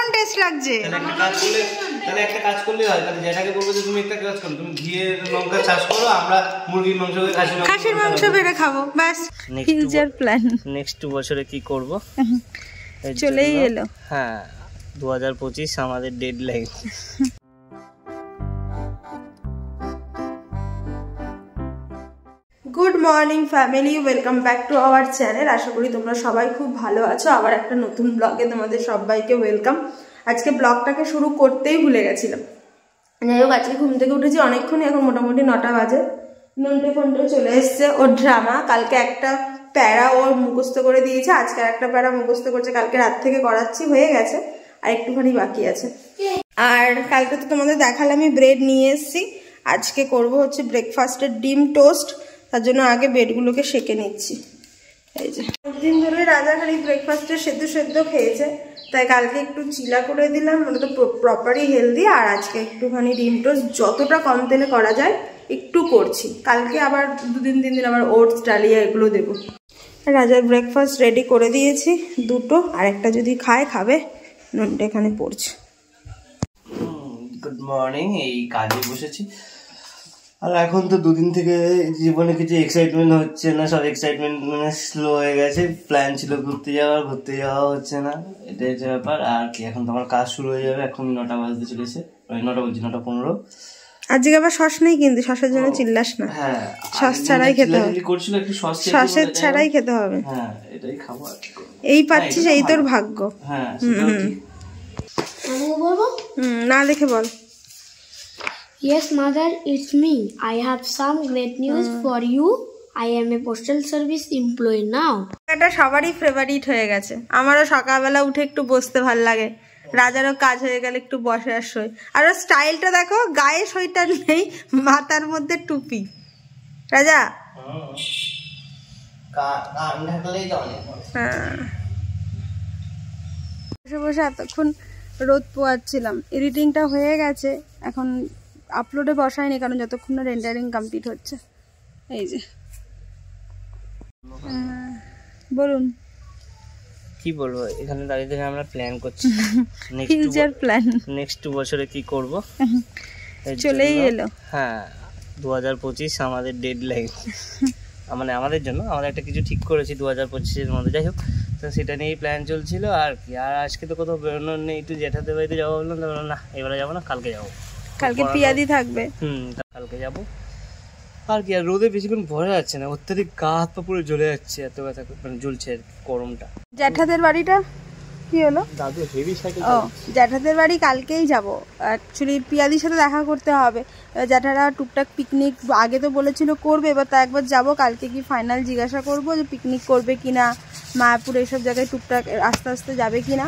দারুণ টেস্ট লাগছে। তাহলে একটা কাজ করলে হয়, তাহলে যেটাকে বলবো যে তুমি একটা কাজ করো, তুমি ঘিয়ের লঙ্কা চাষ করো, আমরা মুরগির মাংস খাসির মাংস বেড়ে খাবো, ব্যাস ফিউচার প্ল্যান। নেক্সট বছরে কি করব চলেই এলো। হ্যাঁ 2025 আমাদের deadline. Good morning family, welcome back to our channel. আশা করি তোমরা সবাই খুব ভালো আছো। আবার একটা নতুন ব্লগে তোমাদের সবাইকে ওয়েলকাম। আজকে ব্লগটাকে শুরু করতেই ভুলে গেছিলাম। যাই হোক, আজকে ঘুম থেকে উঠেছি অনেকক্ষণই, এখন মোটামুটি 9টা বাজে। নন্টে ফন্টে চলে এসছে, ওর ড্রামা। কালকে একটা প্যারা ওর মুখস্থ করে দিয়েছে, আজকে একটা প্যারা মুখস্থ করছে, কালকে রাত থেকে করাচ্ছি, হয়ে গেছে, আর একটুখানি বাকি আছে। আর কালকে তো তোমাদের দেখালামই ব্রেড নিয়ে এসছি। আজকে করব হচ্ছে ব্রেকফাস্টের ডিম টোস্ট, তার জন্য আগে ব্রেডগুলোকে সেঁকে নিচ্ছি। এই যে দিন ধরে রাজা খালি ব্রেকফাস্টে সেদ্ধ খেয়েছে, তাই কালকে একটু চিলা করে দিলাম, ওটা তো প্রপারই হেলদি। আর আজকে একটুখানি ডিম টোস্ট যতটা কম তেলে করা যায় একটু করছি। কালকে আবার 2-3 দিন আবার ওটস ডালিয়া এগুলো দেবো। রাজার ব্রেকফাস্ট রেডি করে দিয়েছি দুটো, আর একটা যদি খাবে। ননটা এখানে পড়ছে। গুড মর্নিং, এই কাজে বসেছি। আর এখন তো 2 দিন থেকে জীবনে কিছু এক্সাইটমেন্ট হচ্ছে না, সব এক্সাইটমেন্ট মানে স্লো হয়ে গেছে। প্ল্যান ছিল ঘুরতে যাওয়া হচ্ছে না, এটাই হচ্ছে ব্যাপার। আর কি, এখন তো আমার কাজ শুরু হয়ে যাবে, এখন 9টা বাজতে চলেছে, 9:15। আজকে আবার সস নেই, কিন্তু সসের জন্য চিল্লাস না। হ্যাঁ, সস ছাড়াই খেতে হবে, করছিল একটু সসের ছাড়াই খেতে হবে। হ্যাঁ, এটাই খাবো। আর কি এই পাচ্ছিস, এই তোর ভাগ্য। হ্যাঁ, না দেখে বল। Yes, mother, it's me. I have some great news for you. I am a postal service employee now. এটা সবারই ফেভারিট হয়ে গেছে। আমারও সকালবেলা উঠে একটু বসতে ভাল লাগে, রাজারও কাজ হয়ে গেলে একটু বসে আর সই। আর ওর স্টাইলটা দেখো, গায়ে সইটা নেই, মাথার মধ্যে টুপি। রাজা বসে বসে এতক্ষণ রোদ পোয়াচ্ছিলাম। এডিটিংটা হয়ে গেছে, এখন আপলোডে বসায়নি, কারণ যতক্ষণ না রেন্ডারিং কমপ্লিট হচ্ছে। এই যে বলুন, কি বলবো, এখানে দাঁড়িয়ে থেকে আমরা প্ল্যান করছি ফিউচার প্ল্যান। নেক্সট বছরে কি করব চলেই এলো। হ্যাঁ 2025 আমাদের ডেডলাইন। মানে আমাদের জন্য আমাদের একটা কিছু ঠিক করেছি 2025-এর মধ্যে। যাই হোক, তো সেটা নিয়েই প্ল্যান চলছিল আর কি। আর আজকে তো কোথাও বেরোনোর নেই, একটু জ্যাঠাদের বাড়িতে যাবো বললাম, তো বললাম না এবারে যাবো না, কালকে যাবো। কালকে পিয়াদি থাকবে। কালকে যাবো। আর কি, আর রোদে বেশিক্ষণ ভরা যাচ্ছে না, অত্যাধিক গা হাত পা পুরো জ্বলে যাচ্ছে, এত ব্যথা মানে জ্বলছে গরমটা। জ্যাঠাদের বাড়িটা কি হলো? দাদু হেভি সাইকেল। ও, জ্যাঠাদের বাড়ি কালকেই যাব। অ্যাকচুয়ালি পিয়াদির সাথে দেখা করতে হবে। জ্যাঠারা টুকটাক পিকনিক আগে তো বলেছিল করবে, এবার তা একবার যাব। কালকে কি ফাইনাল জিজ্ঞাসা করবো যে পিকনিক করবে কিনা, মায়াপুর এইসব জায়গায় টুকটাক আস্তে আস্তে যাবে কিনা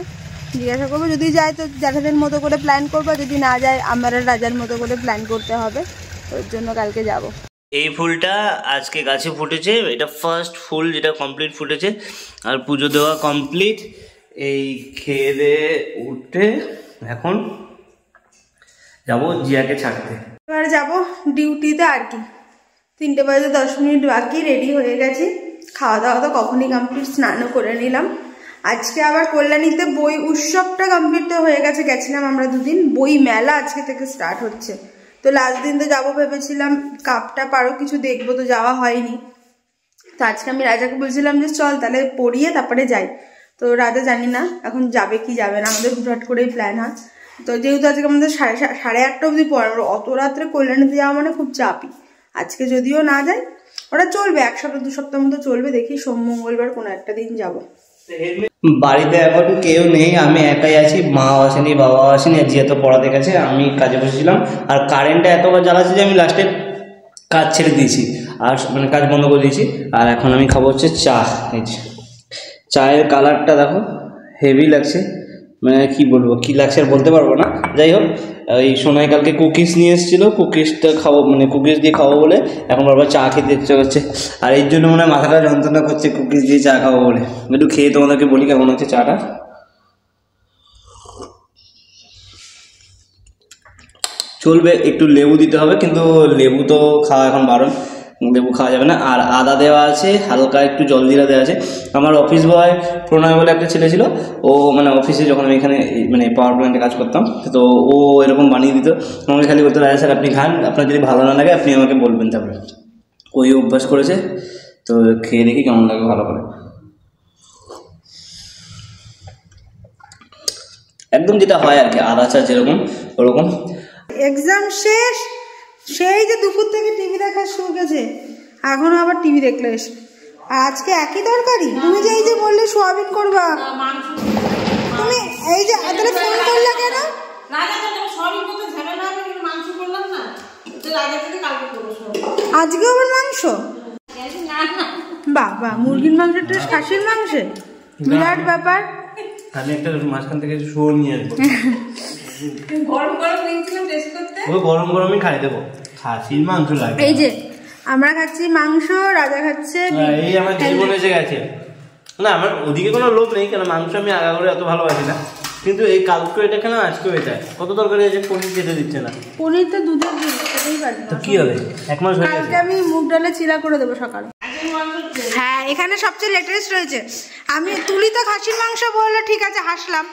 জিজ্ঞাসা করবো। যদি যায় তো জ্যাঠাদের মতো করে প্ল্যান করবো, যদি না যায় আমরা রাজার মতো করে প্ল্যান করতে হবে। ওর জন্য কালকে যাব। এই ফুলটা আজকে গাছে ফুটেছে, এটা ফার্স্ট ফুল যেটা কমপ্লিট ফুটেছে। আর পুজো দেওয়া কমপ্লিট। এই খেয়ে দিয়ে উঠে এখন যাবো জিয়াকে ছাড়তে। এবার যাবো ডিউটিতে। আর কি 3টে বাজে 10 মিনিট বাকি, রেডি হয়ে গেছি। খাওয়া দাওয়া তো কখনই কমপ্লিট, স্নানও করে নিলাম। আজকে আবার কল্যাণীতে বই উৎসবটা কমপ্লিট হয়ে গেছে, গেছিলাম আমরা 2 দিন। বই মেলা আজকে থেকে স্টার্ট হচ্ছে, তো লাস্ট দিন তো যাবো ভেবেছিলাম, কাপটা পারো কিছু দেখবো, তো যাওয়া হয়নি। তো আজকে আমি রাজাকে বলছিলাম যে চল তাহলে পড়িয়ে তারপরে যাই। তো রাজা জানি না এখন যাবে কি যাবে না, আমাদের হুটহাট করেই প্ল্যান হয়। তো যেহেতু আজকে আমাদের 8:30 অবধি পড়ানো, অত রাত্রে কল্যাণীতে যাওয়া মানে খুব চাপই। আজকে যদিও না যায়, ওটা চলবে 1 সপ্তাহ 2 সপ্তাহ মতো চলবে। দেখি সোম মঙ্গলবার কোনো একটা দিন যাবো। বাড়িতে এখন কেউ নেই, আমি একাই আছি। মাও আসেনি, বাবাও আসেনি, জিয়া তো পড়াতে গেছে, আমি কাজে বসেছিলাম। আর কারেন্টটা এতবার জ্বালাচ্ছে যে আমি লাস্টে কাজ ছেড়ে দিয়েছি, আর মানে কাজ বন্ধ করে দিয়েছি। আর এখন আমি খাবো হচ্ছে চা। এই যে চায়ের কালারটা দেখো, হেভি লাগছে। মানে কি বলবো, কি লাগছে আর বলতে পারবো না। যাই হোক, এই সোনাই কালকে কুকিজ নিয়ে এসেছিলো, কুকিজটা খাবো, মানে কুকিজ দিয়ে খাবো বলে এখন বারবার চা খেতে ইচ্ছে করছে। আর এর জন্য মনে হয় মাথাটা যন্ত্রণা করছে, কুকিজ দিয়ে চা খাবো বলে। একটু খেয়ে তোমাদেরকে বলি কেমন হচ্ছে চাটা। চলবে, একটু লেবু দিতে হবে, কিন্তু লেবু তো খাওয়া এখন বারণ। লেবু খাওয়া যাবে না। আর আদা দেওয়া আছে, হালকা একটু জলজিরা দেওয়া আছে। আমার অফিস বয় প্রণয় বলে একটা ছেলে ছিল, ও মানে অফিসে যখন আমি এখানে মানে পাওয়ার প্ল্যান্টে কাজ করতাম, তো ও এরকম বানিয়ে দিত আমাকে, খালি বলতো রাজা স্যার আপনি খান, আপনার যদি ভালো না লাগে আপনি আমাকে বলবেন। তারপরে ওই অভ্যাস করেছে, তো খেয়ে দেখি কেমন লাগে ভালো করে। একদম যেটা হয় আর কি, আদা চা যেরকম ওরকম। এক্সাম শেষ, সেই যে দুপুর থেকে টিভি দেখার শুরু গেছে, এখনো আবার টিভি দেখলে এসে। আজকে একই তরকারি? তুমি যে এই যে বললে সোয়াবিন করবা, তুমি এই যে তাহলে ফোন করলে কেন? আজকে আবার মাংস? বাবা, মুরগির মাংসের টেস্ট খাসির মাংসে, বিরাট ব্যাপার। আমি একটা মাঝখান থেকে শো নিয়ে আসবো, গরম গরমই খাই দেবো। খাসির মাংস লাগে। এই যে আমরা খাচ্ছি মাংস, রাজা খাচ্ছে। এই আমার জীবন এসে গেছে। না আমার ওদিকে কোনো লোভ নেই, কেন মাংস আমি আগা করে এত ভালোবাসি না, কিন্তু এই কালকে এটা কেন আজকেও এটা, কত তরকারি আছে, পনির খেতে দিচ্ছে না। পনির তো দুধের দিন খেতেই পারি না। তো কি হবে, এক মাস হয়ে কালকে আমি মুগ ডালে চিলা করে দেবো সকালে। হ্যাঁ, এখানে সবচেয়ে লেটেস্ট রয়েছে। আমি তুলি তো খাসির মাংস বললে ঠিক আছে, হাসলাম।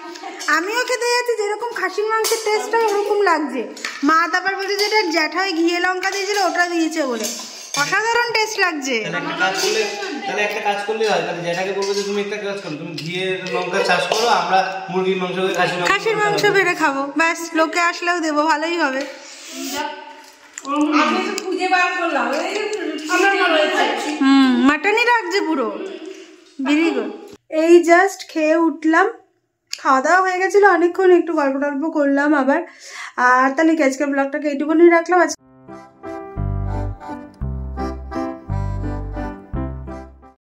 আমিও খেতে যাচ্ছি, যেরকম খাসির মাংসের টেস্টটা ওরকম লাগছে। মা তারপর বলছে যেটা জ্যাঠাই ঘিয়ে লঙ্কা দিয়েছিল ওটা দিয়েছে বলে, অসাধারণ টেস্ট লাগছে। তাহলে একটা কাজ করলে হয়, তাহলে জ্যাঠাকে বলবো যে তুমি একটা কাজ করো, তুমি ঘিয়ে লঙ্কা চাষ করো, আমরা মুরগির মাংস খাসির মাংস বেড়ে খাবো, ব্যাস। লোকে আসলেও দেবো, ভালোই হবে। মাটনই রাখছে পুরো, ভেরি গুড। এই জাস্ট খেয়ে উঠলাম, খাওয়া দাওয়া হয়ে গেছিলো অনেকক্ষণ, একটু গল্প টল্প করলাম আবার। আর তাহলে আজকের ব্লগটাকে এইটুকুনি রাখলাম।